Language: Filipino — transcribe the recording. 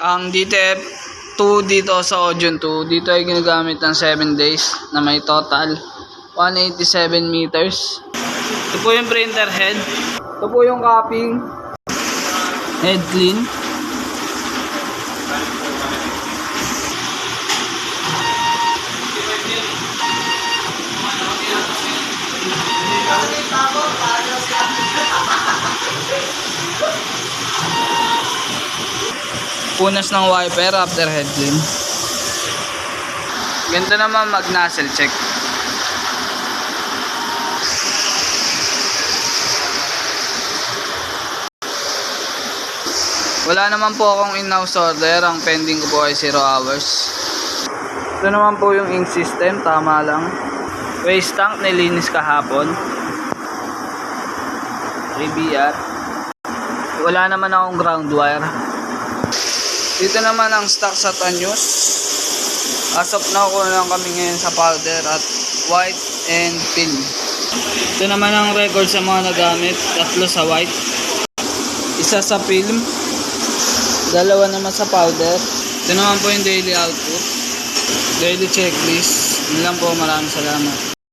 Ang DTF2 dito sa Audion 2, dito ay ginagamit ng 7 days na may total 187 meters. Ito po yung printer head. Ito po yung copying head clean. Punas ng wiper after head clean. Ganito naman mag nozzle check. Wala naman po akong in-house order. Ang pending ko po ay 0 hours. Ito naman po yung ink system. Tama lang. Waste tank nilinis kahapon. ABR. Wala naman akong ground wire. Dito naman ang stock sa Tanyos. As of now, kuha lang kami ngayon sa powder at white and pin. Ito naman ang record sa mga nagamit. 3 sa white. 1 sa film. 2 naman sa powder. Ito naman po yung daily output. Daily checklist. Yun lang po. Maraming salamat.